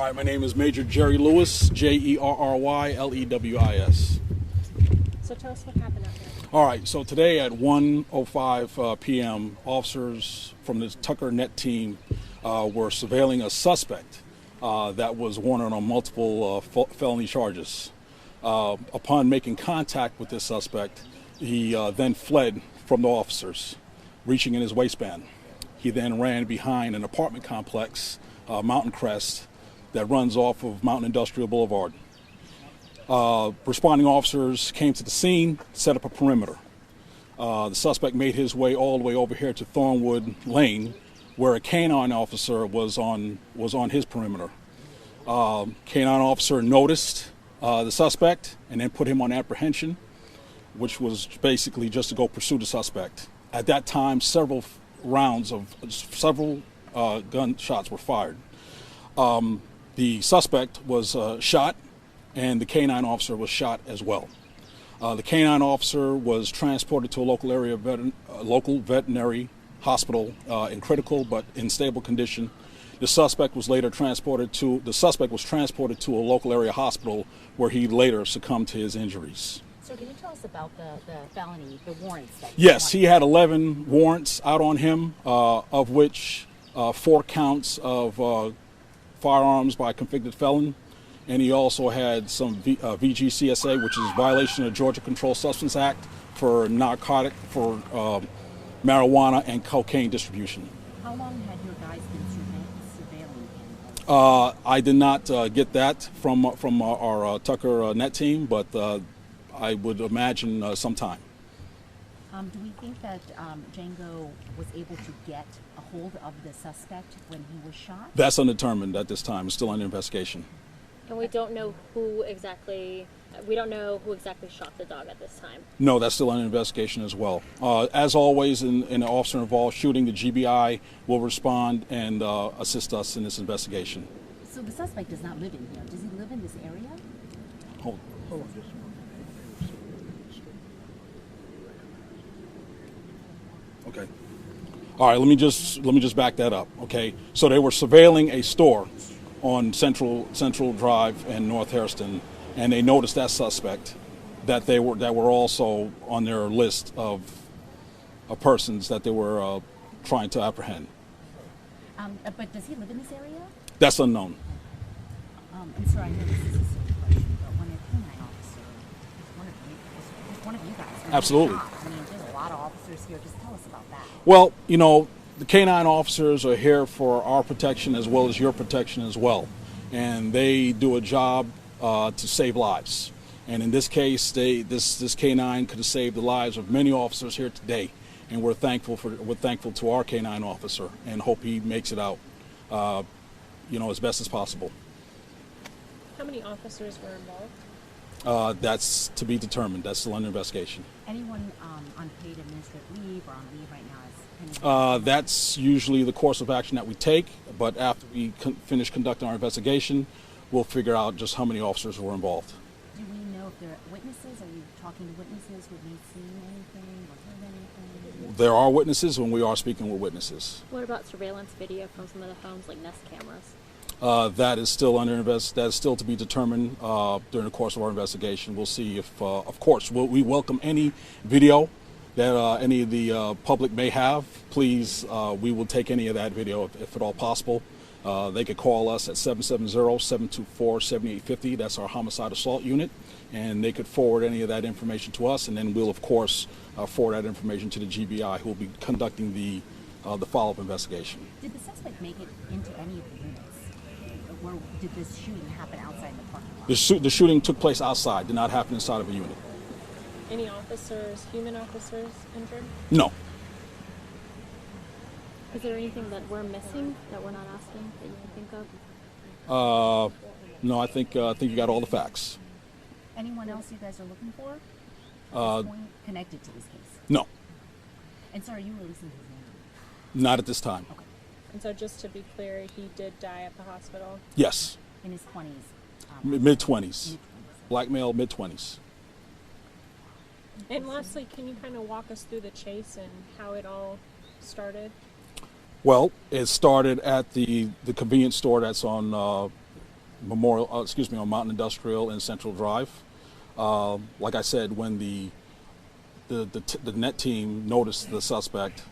All right, my name is Major Jerry Lewis, Jerrylewis. So tell us what happened out there. All right, so today at 1:05 p.m., officers from the Tucker Net team were surveilling a suspect that was wanted on multiple felony charges. Upon making contact with this suspect, he then fled from the officers, reaching in his waistband. He then ran behind an apartment complex, Mountain Crest, that runs off of Mountain Industrial Boulevard. Responding officers came to the scene, set up a perimeter. The suspect made his way all the way over here to Thornwood Lane, where a K-9 officer was on his perimeter. K-9 officer noticed the suspect and then put him on apprehension, which was basically just to go pursue the suspect. At that time, several gunshots were fired. The suspect was shot, and the K-9 officer was shot as well. The K-9 officer was transported to a local veterinary hospital in critical but in stable condition. The suspect was transported to a local area hospital where he later succumbed to his injuries. So can you tell us about the felony, the warrants? Yes, he had 11 warrants out on him, of which 4 counts of firearms by a convicted felon, and he also had some VGCSA, which is violation of Georgia Controlled Substance Act for marijuana and cocaine distribution. How long had your guys been surveilling him? I did not get that from our Tucker Net team, but I would imagine some time. Do we think that Django was able to get a hold of the suspect when he was shot? That's undetermined at this time. It's still under investigation. And we don't know who exactly shot the dog at this time. No, that's still under investigation as well. As always, in an officer involved shooting, the GBI will respond and assist us in this investigation. So the suspect does not live in here. Does he live in this area? Hold on. Okay. All right, let me just back that up. Okay. So they were surveilling a store on Central Drive in North Hairston, and they noticed that suspect that were also on their list of persons that they were trying to apprehend. But does he live in this area? That's unknown. And sir, I know this is a silly question, but when a K-9 officer is one of you guys. Absolutely. I mean, there's a lot of officers here. Just tell us about that. Well, the K-9 officers are here for our protection as well as your protection as well. And they do a job to save lives. And in this case, this K-9 could have saved the lives of many officers here today. And we're thankful to our K-9 officer and hope he makes it out, as best as possible. How many officers were involved? That's to be determined. That's still under investigation. Anyone on paid administrative leave or on leave right now? That's usually the course of action that we take, but after we finish conducting our investigation, we'll figure out just how many officers were involved. Do we know if there are witnesses? Are you talking to witnesses? Would we see anything or heard anything? There are witnesses when we are speaking with witnesses. What about surveillance video from some of the homes, like Nest cameras? That is still that is still to be determined during the course of our investigation. We'll see if, of course, we welcome any video that any of the public may have. Please, we will take any of that video if at all possible. They could call us at 770-724-7850. That's our homicide assault unit, and they could forward any of that information to us, and then we'll, of course, forward that information to the GBI, who will be conducting the follow-up investigation. Did the suspect make it into any of the units? Or did this shooting happen outside the parking lot? The shooting took place outside, did not happen inside of a unit. Any human officers injured? No. Is there anything that we're missing that we're not asking that you can think of? No, I think you got all the facts. Anyone else you guys are looking for at this point connected to this case? No. And so are you releasing his name? Not at this time. Okay. And so just to be clear, he did die at the hospital? Yes. In his 20s? Mid-20s. Black male, mid-20s. And lastly, can you kind of walk us through the chase and how it all started? Well, it started at the convenience store that's on on Mountain Industrial and Central Drive. Like I said, when the net team noticed the suspect,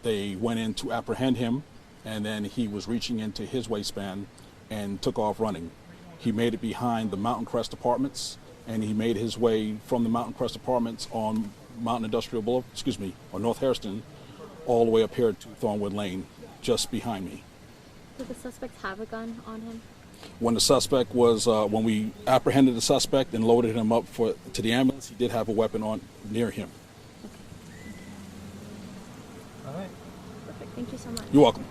they went in to apprehend him, and then he was reaching into his waistband and took off running. He made it behind the Mountain Crest Apartments, and he made his way from the Mountain Crest Apartments on Mountain Industrial Boulevard, on North Hairston, all the way up here to Thornwood Lane, just behind me. Did the suspect have a gun on him? When the suspect was, when we apprehended the suspect and loaded him up to the ambulance, he did have a weapon on near him. Okay. All right. Perfect. Thank you so much. You're welcome.